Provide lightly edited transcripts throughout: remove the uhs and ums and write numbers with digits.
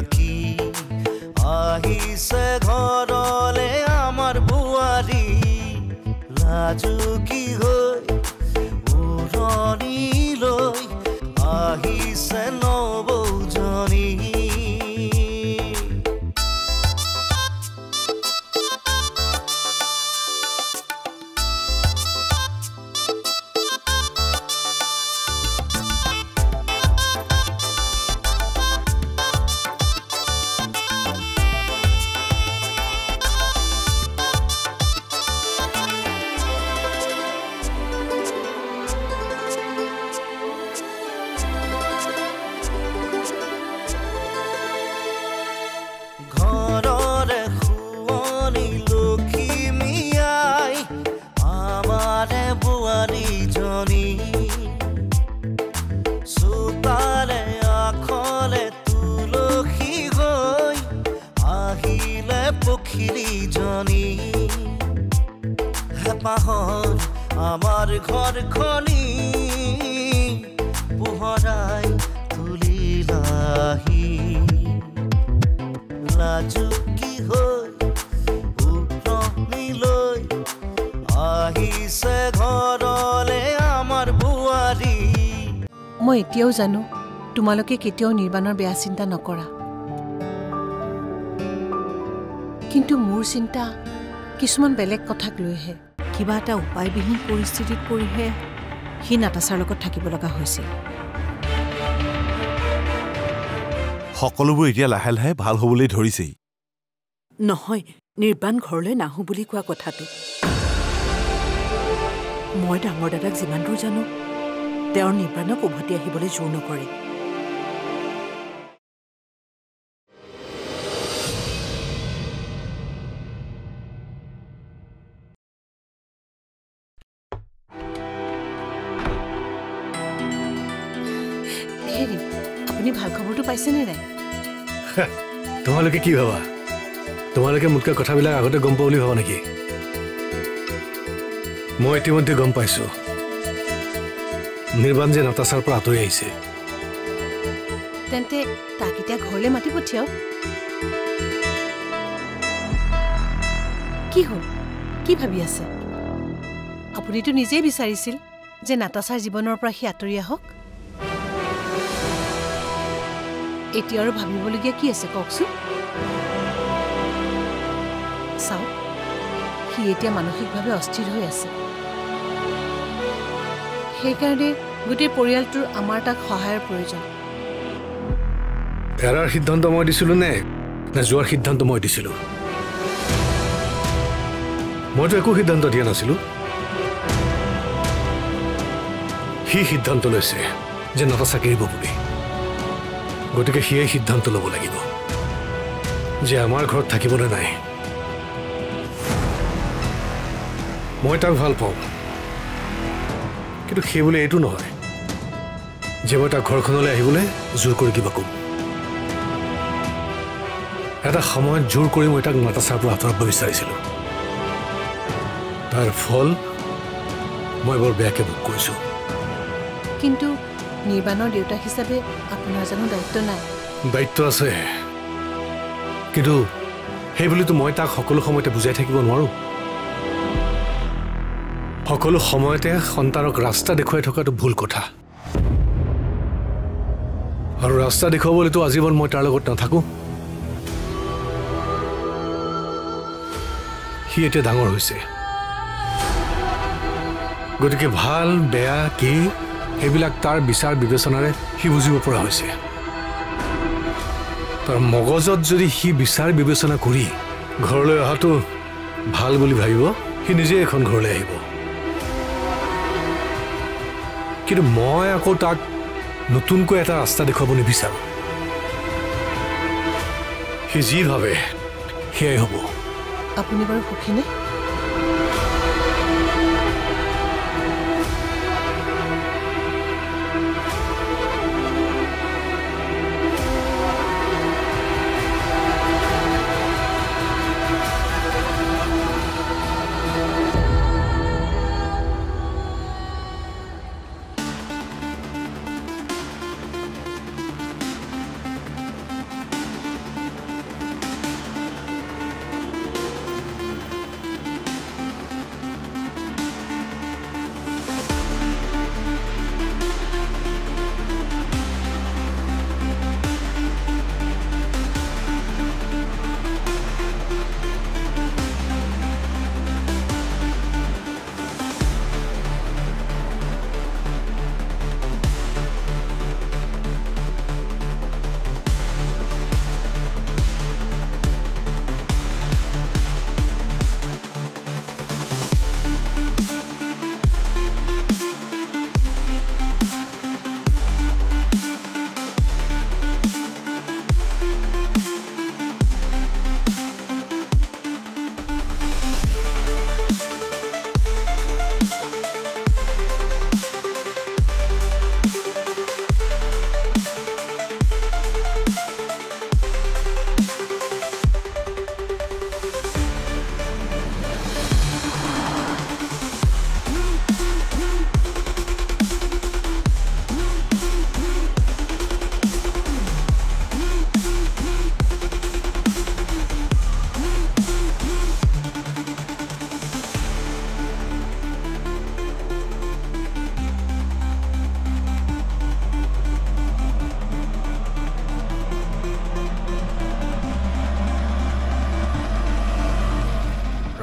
ৰাখি আহিছে ঘৰলে আমাৰ বুৱাৰী লাজুকী হৈ উৰণি লৈ আহিছে নবৌজনী আমাৰ ঘৰখনি পোহৰাই তুলিলাহি লাজুকী হৈ উৰণি লৈ আহিছে ঘৰলে আমাৰ বুৱাৰী মই এতিয়াও জানো তোমালোকে কেতিয়াও নিৰ্বাণৰ বেয়া চিন্তা নকৰা কিন্তু মোৰ চিন্তা কিছুমান বেলেগ কথাক লৈহে কিবা এটা উপায়বিহীন পৰিস্থিতিত পৰিহে সি নাতাছাৰ লগত থাকিব লগা হৈছিল সকলোবোৰ এতিয়া লাহে লাহে ভাল হ'বলৈ ধৰিছেই নহয় নিৰ্বাণ ঘৰলৈ নাহো বুলি কোৱা কথাটো মই ডাঙৰ দাদাক যিমান দূৰ জানো তেওঁৰ নিৰ্বাণক উভতি আহিবলৈ জোৰ নকৰে আপুনি ভাল খবৰটো পাইছেনে নাই তোমালোকে কি ভাবা তোমালোকে মোতকৈ কথাবিলাক আগতে গম পাওঁ বুলি ভাবা নেকি মই ইতিমধ্যে গম পাইছো নিৰ্বাণ যে নাতাছাৰ পৰা আঁতৰি আহিছে তেন্তে তাক এতিয়া ঘৰলৈ মাতি পঠিয়াওক কি হ'ল কি ভাবি আছে আপুনিতো নিজেই বিচাৰিছিল যে নাতাছাৰ জীৱনৰ পৰা সি আঁতৰি আহক এতিয়া আৰু ভাবিবলগীয়া কি আছে কওকচোন চাওক সি এতিয়া মানসিকভাৱে অস্থিৰ হৈ আছে সেইকাৰণে গোটেই পৰিয়ালটোৰ আমাৰ তাক সহায়ৰ প্ৰয়োজন এৰাৰ সিদ্ধান্ত মই দিছিলোঁ নে যোৱাৰ সিদ্ধান্ত মই দিছিলোঁ মইতো একো সিদ্ধান্ত দিয়া নাছিলোঁ সি সিদ্ধান্ত লৈছে যে নাতাছাক এৰিব বুলি গতিকে সিয়ে সিদ্ধান্ত ল'ব লাগিব যে আমাৰ ঘৰত থাকিবলৈ নাই মই তাক ভাল পাওঁ কিন্তু সেই বুলি এইটো নহয় যে মই তাক ঘৰখনলৈ আহিবলৈ জোৰ কৰি কিবা ক'ম এটা সময়ত জোৰ কৰি মই তাক নাতাছাৰ পৰা আঁতৰাব বিচাৰিছিলোঁ তাৰ ফল মই বৰ বেয়াকৈ ভোগ কৰিছোঁ কিন্তু নিৰ্বাণৰ দেউতাক হিচাপে আপোনাৰ জানো দায়িত্ব নাই দায়িত্ব আছে কিন্তু সেই বুলিতো মই তাক সকলো সময়তে বুজাই থাকিব নোৱাৰো সকলো সময়তে সন্তানক ৰাস্তা দেখুৱাই থকাটো ভুল কথা আৰু ৰাস্তা দেখুৱাবলৈতো আজীৱন মই তাৰ লগত নাথাকো সি এতিয়া ডাঙৰ হৈছে গতিকে ভাল বেয়া কি সেইবিলাক তাৰ বিচাৰ বিবেচনাৰে সি বুজিব পৰা হৈছে তাৰ মগজত যদি সি বিচাৰ বিবেচনা কৰি ঘৰলৈ অহাটো ভাল বুলি ভাবিব সি নিজে এখন ঘৰলৈ আহিব কিন্তু মই আকৌ তাক নতুনকৈ এটা ৰাস্তা দেখুৱাব নিবিচাৰোঁ সি যি ভাবে সেয়াই হ'ব আপুনি বাৰু সুখীনে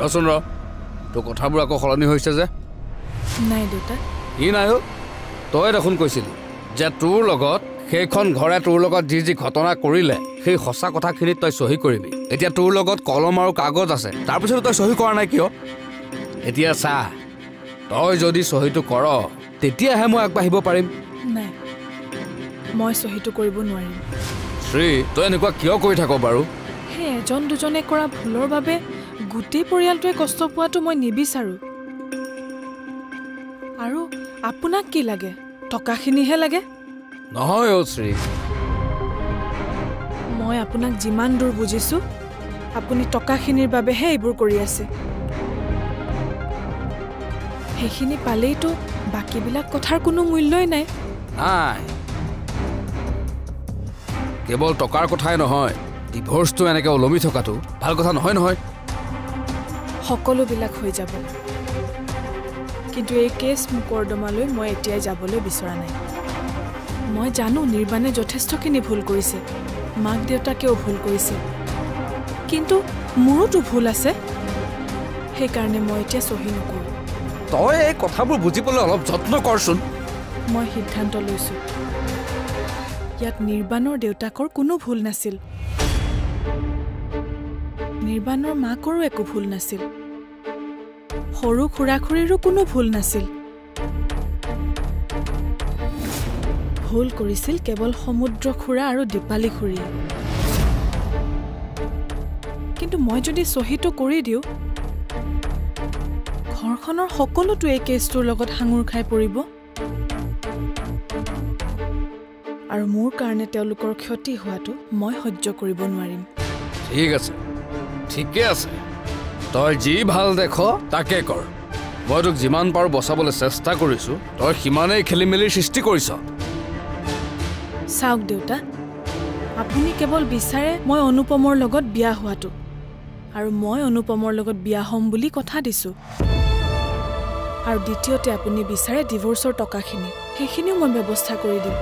ৰচোন ৰ তোৰ কথাবোৰ আকৌ সলনি হৈছে যে নাই দেউতা ই নাই তই দেখোন কৈছিলি যে তোৰ লগত সেইখন ঘৰে তোৰ লগত যি ঘটনা কৰিলে সেই সঁচা কথাখিনিত তই চহী কৰিবি এতিয়া তোৰ লগত কলম আৰু কাগজ আছে তাৰপিছত তই চহী কৰা নাই কিয় এতিয়া চা তই যদি চহীটো কৰ তেতিয়াহে মই আগবাঢ়িব পাৰিম নাই মই চহীটো কৰিব নোৱাৰিম শ্ৰী তই এনেকুৱা কিয় কৰি থাক বাৰু সেই এজন দুজনে কৰা ভুলৰ বাবে গোটেই পৰিয়ালটোৱে কষ্ট পোৱাটো মই নিবিচাৰোঁ আৰু আপোনাক কি লাগে টকাখিনিহে লাগে নহয় শ্ৰী মই আপোনাক যিমান দূৰ বুজিছোঁ আপুনি টকাখিনিৰ বাবেহে এইবোৰ কৰি আছে সেইখিনি পালেইতো বাকীবিলাক কথাৰ কোনো মূল্যই নাই নাই কেৱল টকাৰ কথাই নহয় ডিভোৰ্চটো এনেকৈ ওলমি থকাটো ভাল কথা নহয় নহয় সকলোবিলাক হৈ যাব কিন্তু এই কেছ মোকৰ্দমালৈ মই এতিয়াই যাবলৈ বিচৰা নাই মই জানো নিৰ্বাণে যথেষ্টখিনি ভুল কৰিছে মাক দেউতাকেও ভুল কৰিছে কিন্তু মোৰোতো ভুল আছে সেইকাৰণে মই এতিয়া চহী নকৰোঁ তই এই কথাবোৰ বুজিবলৈ অলপ যত্ন কৰচোন মই সিদ্ধান্ত লৈছোঁ ইয়াত নিৰ্বাণৰ দেউতাকৰ কোনো ভুল নাছিল নিৰ্বাণৰ মাকৰো একো ভুল নাছিল সৰু খুৰা-খুৰীৰো কোনো ভুল নাছিল ভুল কৰিছিল কেৱল সমুদ্ৰ খুৰা আৰু দীপালী খুৰীয়ে কিন্তু মই যদি চহীটো কৰি দিওঁ ঘৰখনৰ সকলোতো এই কেছটোৰ লগত সাঙুৰ খাই পৰিব আৰু মোৰ কাৰণে তেওঁলোকৰ ক্ষতি হোৱাটো মই সহ্য কৰিব নোৱাৰিম ঠিক আছে ঠিকে আছে তই যি ভাল দেখ তাকে কৰ মই তোক যিমান পাৰোঁ বচাবলৈ চেষ্টা কৰিছোঁ তই সিমানেই খেলি মেলিৰ সৃষ্টি কৰিছ চাওক দেউতা আপুনি কেৱল বিচাৰে মই অনুপমৰ লগত বিয়া হোৱাটো আৰু মই অনুপমৰ লগত বিয়া হ'ম বুলি কথা দিছোঁ আৰু দ্বিতীয়তে আপুনি বিচাৰে ডিভোৰ্চৰ টকাখিনি সেইখিনিও মই ব্যৱস্থা কৰি দিম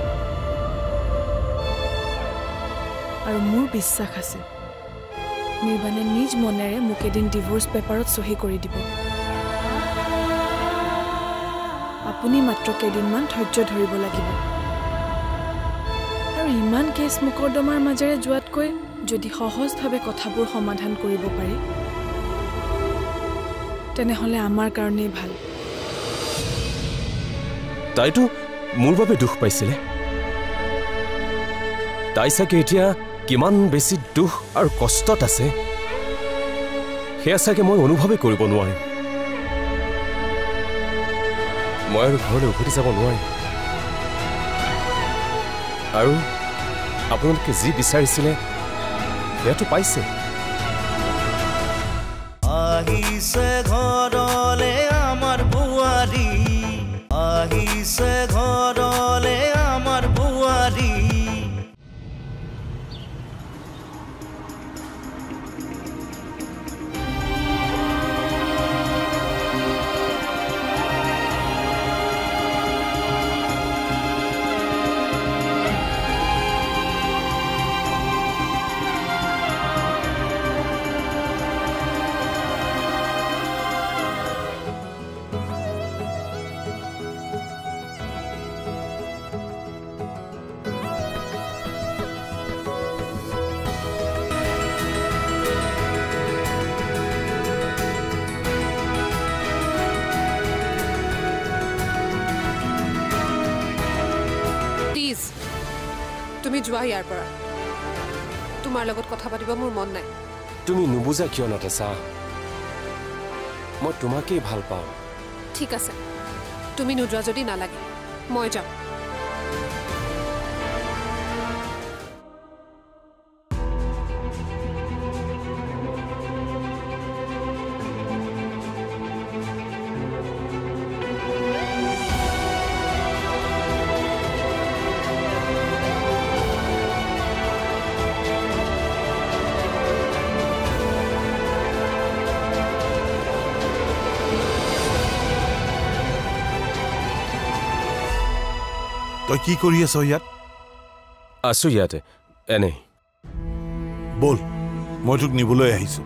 আৰু মোৰ বিশ্বাস আছে নিৰ্বাণে নিজ মনেৰে মোক এদিন ডিভোৰ্চ পেপাৰত চহী কৰি দিব আপুনি মাত্ৰ কেইদিনমান ধৈৰ্য ধৰিব লাগিব আৰু ইমান কেছ মোকৰ্দমাৰ মাজেৰে যোৱাতকৈ যদি সহজভাৱে কথাবোৰ সমাধান কৰিব পাৰি তেনেহ'লে আমাৰ কাৰণেই ভাল তাইতো মোৰ বাবে দুখ পাইছিলে তাই চাগে এতিয়া কিমান বেছি দুখ আৰু কষ্টত আছে সেয়া চাগে মই অনুভৱেই কৰিব নোৱাৰিম মই আৰু ঘৰলৈ উভতি যাব নোৱাৰিম আৰু আপোনালোকে যি বিচাৰিছিলে সেয়াটো পাইছে আহিছে ঘৰলে আমাৰ বোৱাৰী আহিছে ঘৰলে আমাৰ বোৱাৰী তুমি যোৱা ইয়াৰ পৰা তোমাৰ লগত কথা পাতিব মোৰ মন নাই তুমি নুবুজা কিয় নাটাছা মই তোমাকেই ভাল পাওঁ ঠিক আছে তুমি নোযোৱা যদি নালাগে মই যাম তই কি কৰি আছ ইয়াত আছো ইয়াতে এনেই বল মই তোক নিবলৈ আহিছো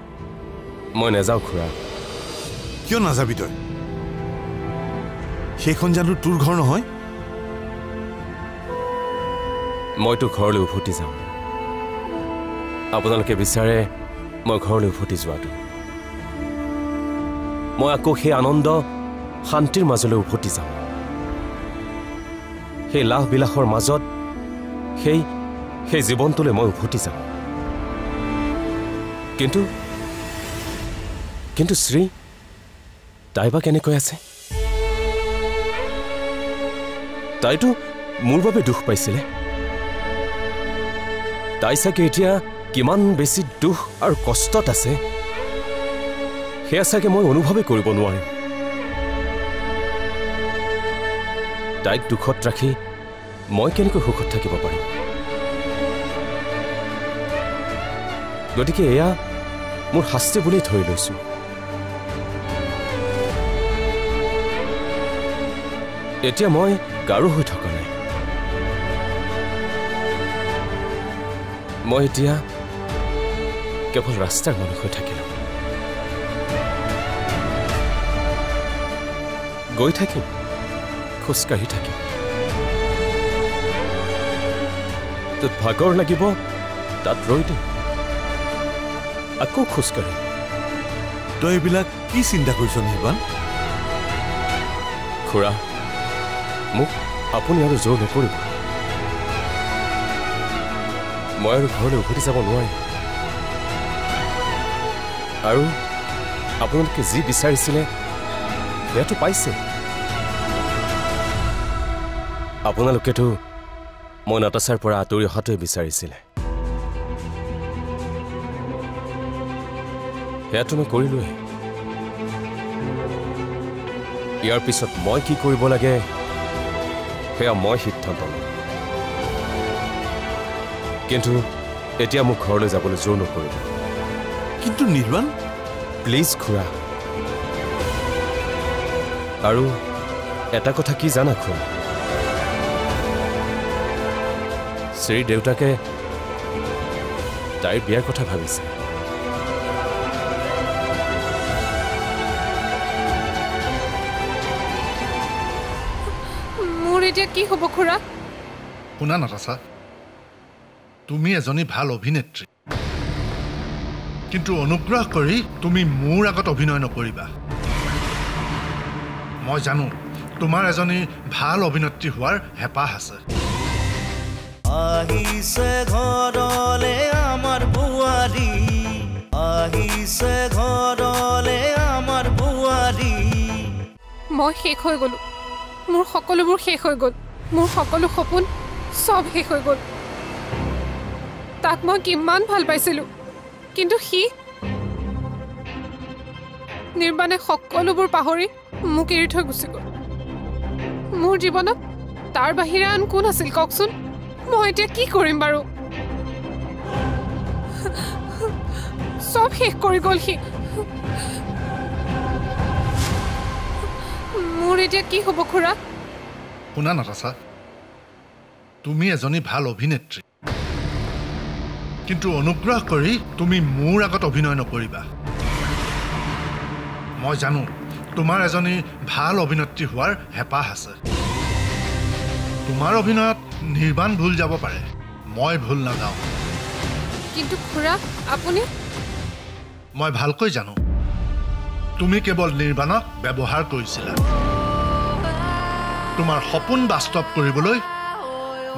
মই নাযাওঁ খুৰা কিয় নাযাবি তই সেইখন জানো তোৰ ঘৰ নহয় মইতো ঘৰলৈ উভতি যাম আপোনালোকে বিচাৰে মই ঘৰলৈ উভতি যোৱাটো মই আকৌ সেই আনন্দ শান্তিৰ মাজলৈ উভতি যাম সেই লাভ বিলাসৰ মাজত সেই জীৱনটোলৈ মই উভতি যাম কিন্তু শ্ৰী তাই বা কেনেকৈ আছে তাইতো মোৰ বাবে দুখ পাইছিলে তাই চাগে এতিয়া কিমান বেছি দুখ আৰু কষ্টত আছে সেয়া চাগে মই অনুভৱেই কৰিব নোৱাৰিম তাইক দুখত ৰাখি মই কেনেকৈ সুখত থাকিব পাৰিম গতিকে এয়া মোৰ শাস্তি বুলি ধৰি লৈছো এতিয়া মই কাৰো হৈ থকা নাই মই এতিয়া কেৱল ৰাস্তাৰ মানুহ হৈ থাকিলোঁ গৈ থাকিম খোজকাঢ়ি থাকিম য'ত ভাগৰ লাগিব তাত ৰৈ দিম আকৌ খোজকাঢ়িম তই এইবিলাক কি চিন্তা কৰিছ নিৰ্বাণ খুৰা মোক আপুনি আৰু জোৰ নকৰিব মই আৰু ঘৰলৈ উভতি যাব নোৱাৰিম আৰু আপোনালোকে যি বিচাৰিছিলে সেয়াটো পাইছে আপোনালোকেতো মই নাটাছাৰ পৰা আঁতৰি অহাটোৱে বিচাৰিছিলে সেয়াটো মই কৰিলোৱে ইয়াৰ পিছত মই কি কৰিব লাগে সেয়া মই সিদ্ধান্ত ল'ম কিন্তু এতিয়া মোক ঘৰলৈ যাবলৈ জোৰ নকৰিব কিন্তু নিৰ্বাণ প্লিজ খুৰা আৰু এটা কথা কি জানা খুৰা শ্ৰীৰ দেউতাকে তাইৰ বিয়াৰ কথা ভাবিছে মোৰ এতিয়া কি হ'ব খুৰা শুনা নাটাছা তুমি এজনী ভাল অভিনেত্ৰী কিন্তু অনুগ্ৰহ কৰি তুমি মোৰ আগত অভিনয় নকৰিবা মই জানো তোমাৰ এজনী ভাল অভিনেত্ৰী হোৱাৰ হেঁপাহ আছে আহিছে ঘৰলে আমাৰ বুৱাৰী আহিছে ঘৰলে আমাৰ বুৱাৰী মই শেষ হৈ গ'লো মোৰ সকলোবোৰ শেষ হৈ গ'ল মোৰ সকলো সপোন চব শেষ হৈ গ'ল তাক মই কিমান ভাল পাইছিলোঁ কিন্তু সি নিৰ্বাণে সকলোবোৰ পাহৰি মোক এৰি থৈ গুচি গ'ল মোৰ জীৱনত তাৰ বাহিৰে আন কোন আছিল কওকচোন মই এতিয়া কি কৰিম বাৰু চব শেষ কৰি গ'ল সি মোৰ এতিয়া কি হ'ব খুৰা শুনা নাটাছা তুমি এজনী ভাল অভিনেত্ৰী কিন্তু অনুগ্ৰহ কৰি তুমি মোৰ আগত অভিনয় নকৰিবা মই জানো তোমাৰ এজনী ভাল অভিনেত্ৰী হোৱাৰ হেঁপাহ আছে তোমাৰ অভিনয়ত নিৰ্বাণ ভুল যাব পাৰে মই ভুল নাযাওঁ কিন্তু খুৰা আপুনি মই ভালকৈ জানো তুমি কেৱল নিৰ্বাণক ব্যৱহাৰ কৰিছিলা তোমাৰ সপোন বাস্তৱ কৰিবলৈ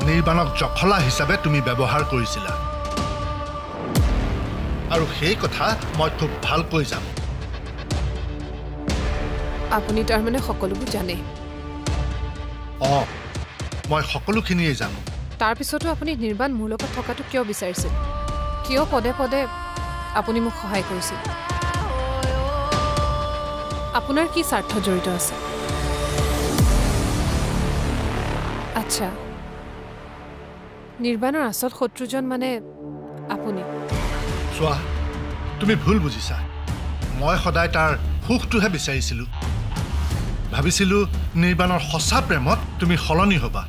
নিৰ্বাণক জখলা হিচাপে তুমি ব্যৱহাৰ কৰিছিলা আৰু সেই কথা মই খুব ভালকৈ জানো আপুনি তাৰমানে সকলোবোৰ জানে মই সকলোখিনিয়ে জানো তাৰপিছতো আপুনি নিৰ্বাণ মোৰ লগত থকাটো কিয় বিচাৰিছিল কিয় পদে পদে আপুনি মোক সহায় কৰিছিল আপোনাৰ কি স্বাৰ্থ জড়িত আছে আচ্ছা নিৰ্বাণৰ আচল শত্ৰুজন মানে আপুনি চোৱা তুমি ভুল বুজিছা মই সদায় তাৰ সুখটোহে বিচাৰিছিলোঁ ভাবিছিলোঁ নিৰ্বাণৰ সঁচা প্ৰেমত তুমি সলনি হ'বা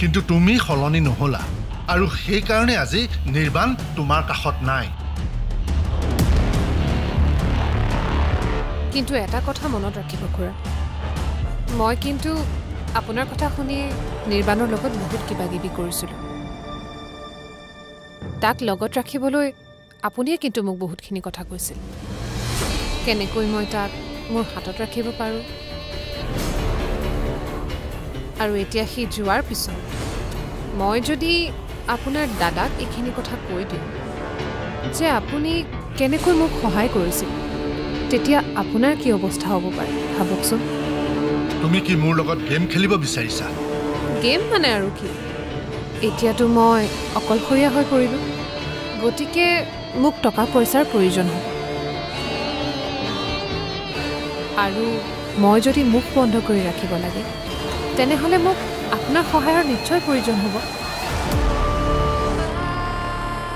কিন্তু তুমি সলনি নহ'লা আৰু সেইকাৰণে আজি নিৰ্বাণ তোমাৰ কাষত নাই কিন্তু এটা কথা মনত ৰাখিব খুৰা, মই কিন্তু আপোনাৰ কথা শুনি নিৰ্বাণৰ লগত বহুত কিবা কিবি কৰিছিলোঁ। তাক লগত ৰাখিবলৈ আপুনিয়ে কিন্তু মোক বহুতখিনি কথা কৈছিল, কেনেকৈ মই তাক মোৰ হাতত ৰাখিব পাৰোঁ। আৰু এতিয়া সি যোৱাৰ পিছত মই যদি আপোনাৰ দাদাক এইখিনি কথা কৈ দিওঁ যে আপুনি কেনেকৈ মোক সহায় কৰিছিল, তেতিয়া আপোনাৰ কি অৱস্থা হ'ব পাৰে ভাবকচোন। তুমি কি মোৰ লগত গেম খেলিব বিচাৰিছা? গেম মানে আৰু কি, এতিয়াতো মই অকলশৰীয়া হৈ পৰিলোঁ, গতিকে মোক টকা পইচাৰ প্ৰয়োজন হ'ব। আৰু মই যদি মুখ বন্ধ কৰি ৰাখিব লাগে তেনেহ'লে মোক আপোনাৰ সহায়ৰ নিশ্চয় প্ৰয়োজন হ'ব।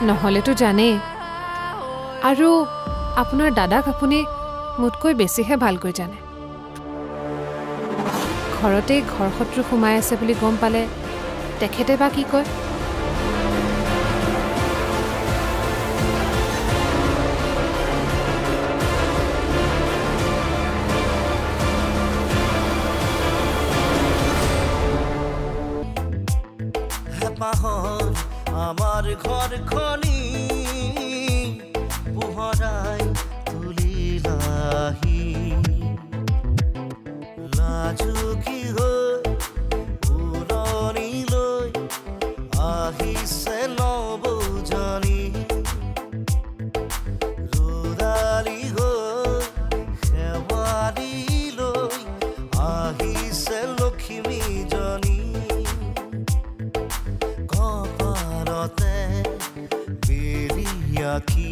নহ'লেতো জানেই, আৰু আপোনাৰ দাদাক আপুনি মোতকৈ বেছিহে ভালকৈ জানে। ঘৰতেই ঘৰ শত্ৰু সোমাই আছে বুলি গম পালে তেখেতে বা কি কয়। আমাৰ ঘৰখনি পোহৰাই তুলিলাহি, লাজুকী হৈ উৰণিলৈ আহিছে নবৌজনী, ৰুদালি হৈ শেৱালিলৈ আহিছে লখিমীজনী, কপালতে বেলি আঁকি